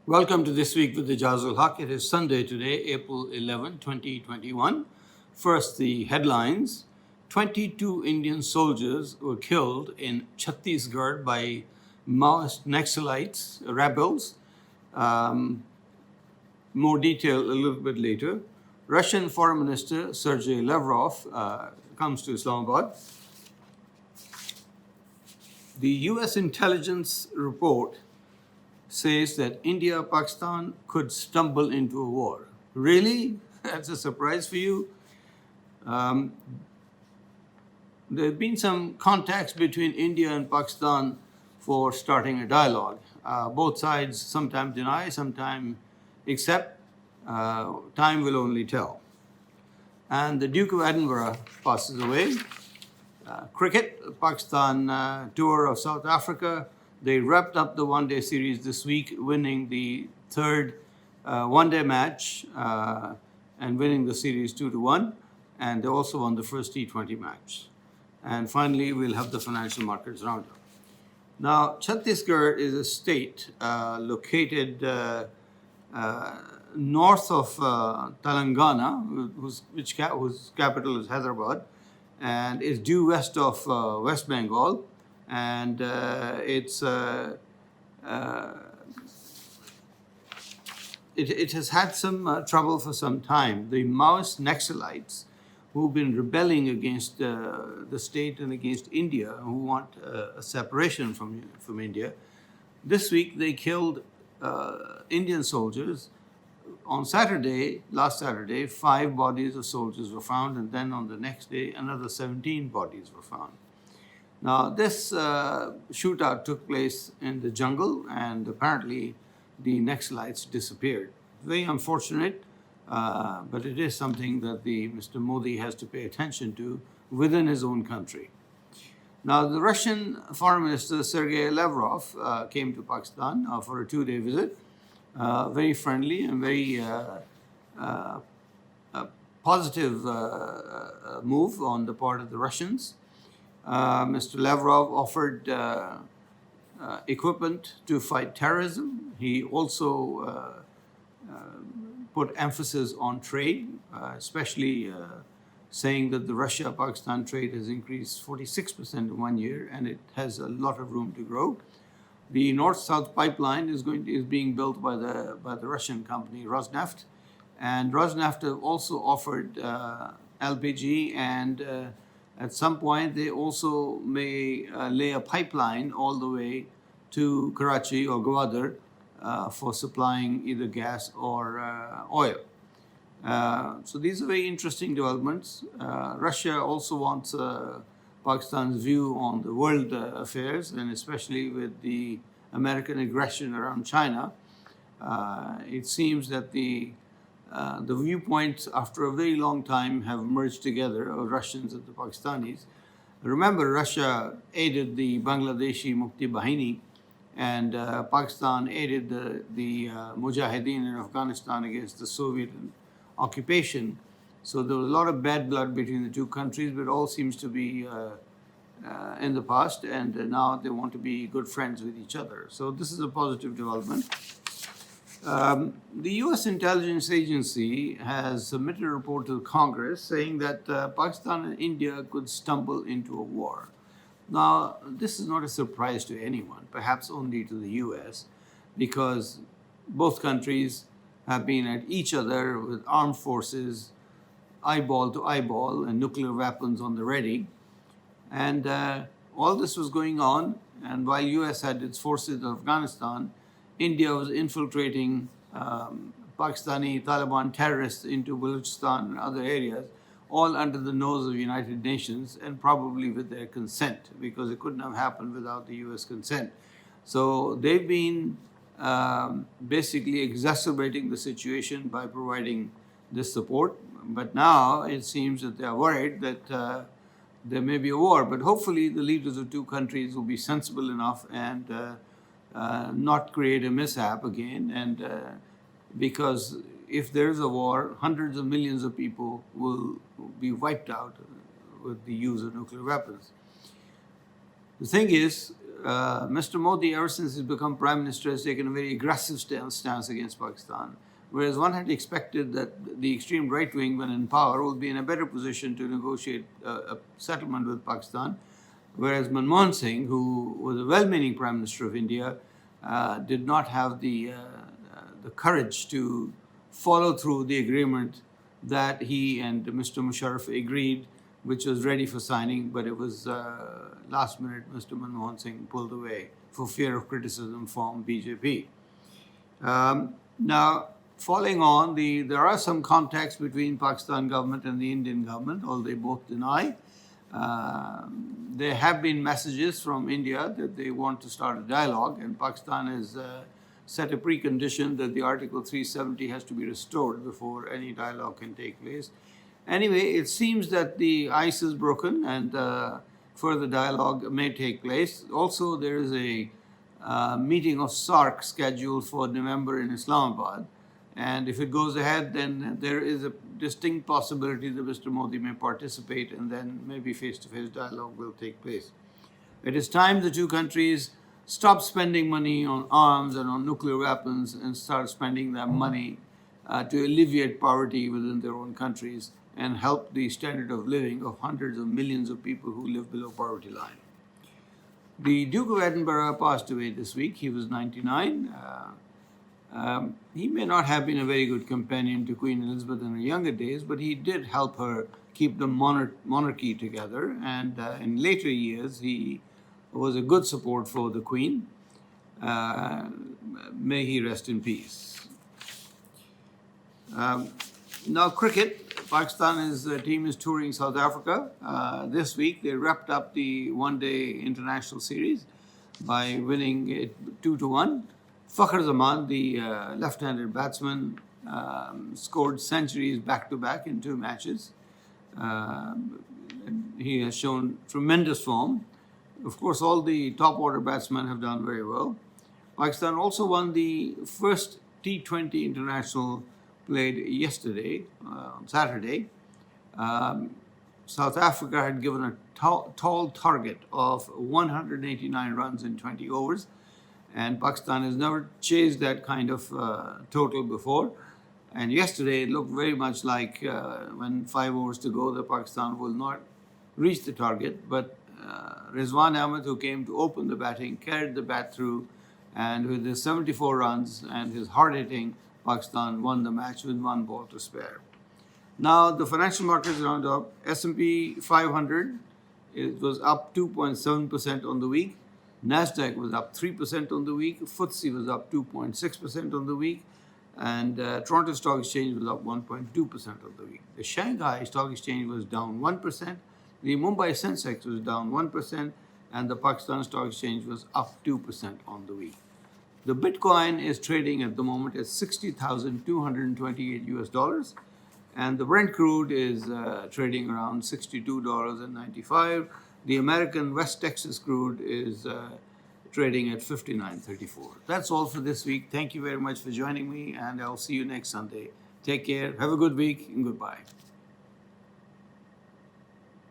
Welcome to This Week with Ajaz Haque. It is Sunday today, April 11, 2021. First, the headlines. 22 Indian soldiers were killed in Chhattisgarh by Maoist Naxalites, rebels. More detail a little bit later. Russian Foreign Minister Sergei Lavrov comes to Islamabad. The US intelligence report says that India-Pakistan could stumble into a war. Really? That's a surprise for you? There have been some contacts between India and Pakistan for starting a dialogue. Both sides sometimes deny, sometimes accept. Time will only tell. And the Duke of Edinburgh passes away. Cricket, Pakistan tour of South Africa. They wrapped up the one-day series this week, winning the third one-day match and winning the series 2-1. And they also won the first T20 match. And finally, we'll have the financial markets roundup. Now, Chhattisgarh is a state located north of Telangana, whose capital is Hyderabad, and is due west of West Bengal. And it has had some trouble for some time. The Maoist Naxalites, who've been rebelling against the state and against India, who want a separation from India, this week they killed Indian soldiers. On last Saturday, 5 bodies of soldiers were found, and then on the next day, another 17 bodies were found. Now, this shootout took place in the jungle, and apparently the Naxalites disappeared. Very unfortunate, but it is something that Mr. Modi has to pay attention to within his own country. Now, the Russian Foreign Minister Sergei Lavrov came to Pakistan for a 2-day visit. Very friendly and very positive move on the part of the Russians. Mr. Lavrov offered equipment to fight terrorism. He also put emphasis on trade, especially saying that the Russia-Pakistan trade has increased 46% in 1 year, and it has a lot of room to grow. The North-South pipeline is being built by the Russian company Rosneft, and Rosneft also offered LPG, and at some point they also may lay a pipeline all the way to Karachi or Gwadar for supplying either gas or oil. So these are very interesting developments. Russia also wants Pakistan's view on the world affairs, and especially with the American aggression around China. It seems that the viewpoints after a very long time have merged together, Russians and the Pakistanis. Remember, Russia aided the Bangladeshi Mukti Bahini, and Pakistan aided the Mujahideen in Afghanistan against the Soviet occupation. So there was a lot of bad blood between the two countries, but it all seems to be in the past, and now they want to be good friends with each other. So this is a positive development. The US intelligence agency has submitted a report to Congress saying that Pakistan and India could stumble into a war. Now, this is not a surprise to anyone, perhaps only to the US, because both countries have been at each other with armed forces, eyeball to eyeball, and nuclear weapons on the ready. And all this was going on, and while US had its forces in Afghanistan, India was infiltrating Pakistani Taliban terrorists into Balochistan and other areas, all under the nose of the United Nations, and probably with their consent, because it couldn't have happened without the US consent. So they've been basically exacerbating the situation by providing this support. But now it seems that they are worried that there may be a war. But hopefully the leaders of two countries will be sensible enough and not create a mishap again. And because if there is a war, hundreds of millions of people will be wiped out with the use of nuclear weapons. The thing is, Mr. Modi, ever since he's become Prime Minister, has taken a very aggressive stance against Pakistan, whereas one had expected that the extreme right wing, when in power, would be in a better position to negotiate a settlement with Pakistan, whereas Manmohan Singh, who was a well-meaning Prime Minister of India, did not have the courage to follow through the agreement that he and Mr. Musharraf agreed, which was ready for signing, but it was last minute Mr. Manmohan Singh pulled away for fear of criticism from BJP. Now, following on, there are some contacts between Pakistan government and the Indian government, although they both deny. There have been messages from India that they want to start a dialogue, and Pakistan has set a precondition that the Article 370 has to be restored before any dialogue can take place. Anyway, it seems that the ice is broken and further dialogue may take place. Also, there is a meeting of SAARC scheduled for November in Islamabad. And if it goes ahead, then there is a distinct possibility that Mr. Modi may participate, and then maybe face-to-face dialogue will take place. It is time the two countries stop spending money on arms and on nuclear weapons and start spending that money to alleviate poverty within their own countries and help the standard of living of hundreds of millions of people who live below poverty line. The Duke of Edinburgh passed away this week. He was 99. He may not have been a very good companion to Queen Elizabeth in her younger days, but he did help her keep the monarchy together. And in later years, he was a good support for the Queen. May he rest in peace. Now, cricket. Pakistan's team is touring South Africa. This week, they wrapped up the one-day international series by winning it 2-1. Fakhar Zaman, the left-handed batsman, scored centuries back-to-back in 2 matches. He has shown tremendous form. Of course, all the top-order batsmen have done very well. Pakistan also won the first T20 international played yesterday, on Saturday. South Africa had given a tall target of 189 runs in 20 overs. And Pakistan has never chased that kind of total before. And yesterday it looked very much like when 5 overs to go, that Pakistan will not reach the target. But Rizwan Ahmed, who came to open the batting, carried the bat through. And with his 74 runs and his hard hitting, Pakistan won the match with 1 ball to spare. Now the financial markets round up. S&P 500, it was up 2.7% on the week. Nasdaq was up 3% on the week. FTSE was up 2.6% on the week. And Toronto Stock Exchange was up 1.2% on the week. The Shanghai Stock Exchange was down 1%. The Mumbai Sensex was down 1%. And the Pakistan Stock Exchange was up 2% on the week. The Bitcoin is trading at the moment at $60,228 US. And the Brent crude is trading around $62.95. The American West Texas crude is trading at $59.34. That's all for this week. Thank you very much for joining me, and I'll see you next Sunday. Take care. Have a good week, and goodbye.